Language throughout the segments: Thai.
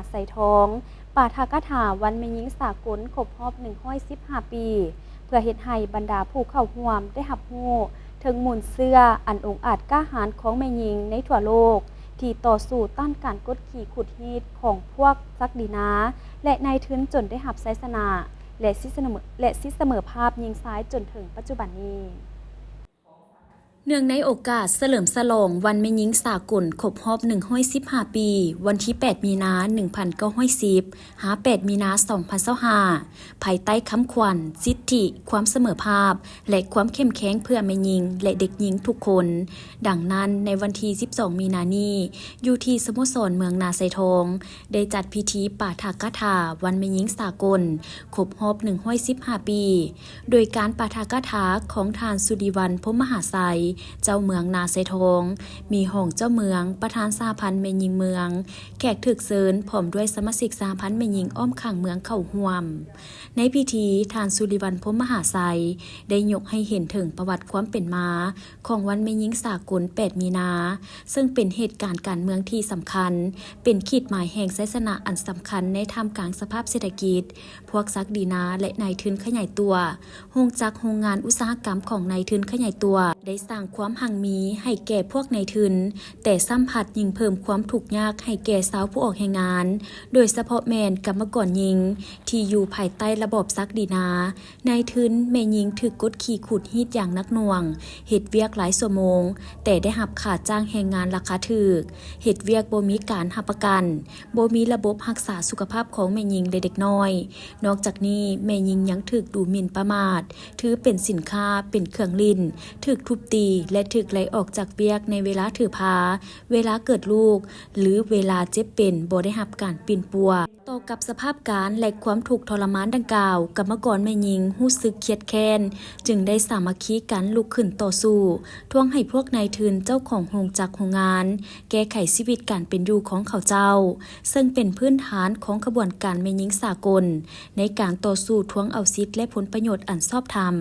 ไสทองปาฐกถาวันแม่หญิงสากลครบรอบ115 ปีเพื่อเฮ็ดให้บรรดาผู้เข้าร่วมได้รับรู้ถึงมูลเชื่ออันองอาจกล้าหาญของแม่หญิงในทั่วโลกที่ต่อสู้ต้านการกดขี่ขุดฮีดของพวกศักดินาและนายทุนจนได้รับชัยชนะและสิเสมอภาพยิงซ้ายจนถึงปัจจุบันนี้เนื่องในโอกาสเฉลิมฉลองวันแม่หญิงสากลครบรอบ115 ปี วันที่ 8 มีนา 1910 หา 8 มีนา 2025 ภายใต้คำขวัญสิทธิความเสมอภาพ และความเข้มแข็งเพื่อแม่หญิงและเด็กหญิงทุกคน ดังนั้นในวันที่ 12 มีนานี้อยู่ที่สโมสรเมืองนาไซทองได้จัดพิธีปาฐกถาวันแม่หญิงสากลครบรอบ115 ปี โดยการปาฐกถาของทานสุริวัลย์พรหมมหาไสยเจ้าเมืองนาไซทองมีห้องเจ้าเมืองประธานสหพันธ์แม่หญิงเมืองแขกถึกเชิญพร้อมด้วยสมาชิกสหพันธ์แม่หญิงอ้อมข้างเมืองเข้าร่วมในพิธีทานสุริวัลย์พรหมมหาไสยได้ยกให้เห็นถึงประวัติความเป็นมาของวันแม่หญิงสากล 8 มีนา ซึ่งเป็นเหตุการณ์การเมืองที่สำคัญเป็นขีดหมายแห่งชัยชนะอันสำคัญในท่ามกลางสภาพเศรษฐกิจพวกศักดินาและนายทุนขยายตัวโรงจักรโรงงานอุตสาหกรรมของนายทุนขยายตัวได้สร้างความหังมีให้แก่พวกนายทุนแต่สัมผัสยิ่งเพิ่มความทุกข์ยากให้แก่สาวผู้ออกแรงงานโดยเฉพาะแม่นกรรมกรหญิงที่อยู่ภายใต้ระบบศักดินานายทุนแม่หญิงถูกกดขี่ขูดฮีดอย่างหนักหน่วงเฮ็ดเวียกหลายชั่วโมงแต่ได้รับค่าจ้างแรงงานราคาถูกเฮ็ดเวียกบ่มีการรับประกันบ่มีระบบรักษาสุขภาพของแม่หญิงและเด็กน้อยนอกจากนี้แม่หญิงยังถูกดูหมิ่นประมาทถือเป็นสินค้าเป็นเครื่องลิ้นถูกทุบตีและถูกไล่ออกจากเวียกในเวลาถือพาเวลาเกิดลูกหรือเวลาเจ็บเป็นบ่ได้รับการปิ่นปัวต่อกับสภาพการและความทุกข์ทรมานดังกล่าวกรรมกรแม่หญิงรู้สึกเครียดแค้นจึงได้สามัคคีกันลุกขึ้นต่อสู้ทวงให้พวกนายทุนเจ้าของโรงจักรโรงงานแก้ไขชีวิตการเป็นอยู่ของเขาเจ้าซึ่งเป็นพื้นฐานของขบวนการแม่หญิงสากลในการต่อสู้ทวงเอาสิทธิและผลประโยชน์อันชอบธรรม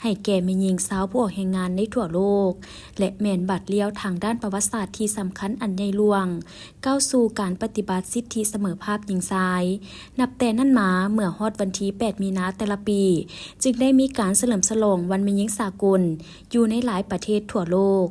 ให้แก่แม่หญิงสาวผู้ออกแรงงานในทั่วโลกและแม่นบัดเลี้ยวทางด้านประวัติศาสตร์ที่สำคัญอันใหญ่หลวงก้าวสู่การปฏิบัติสิทธิเสมอภาพหญิงชายนับแต่นั้นมาเมื่อฮอดวันที่ 8 มีนาแต่ละปีจึงได้มีการเฉลิมฉลองวันแม่หญิงสากลอยู่ในหลายประเทศทั่วโลก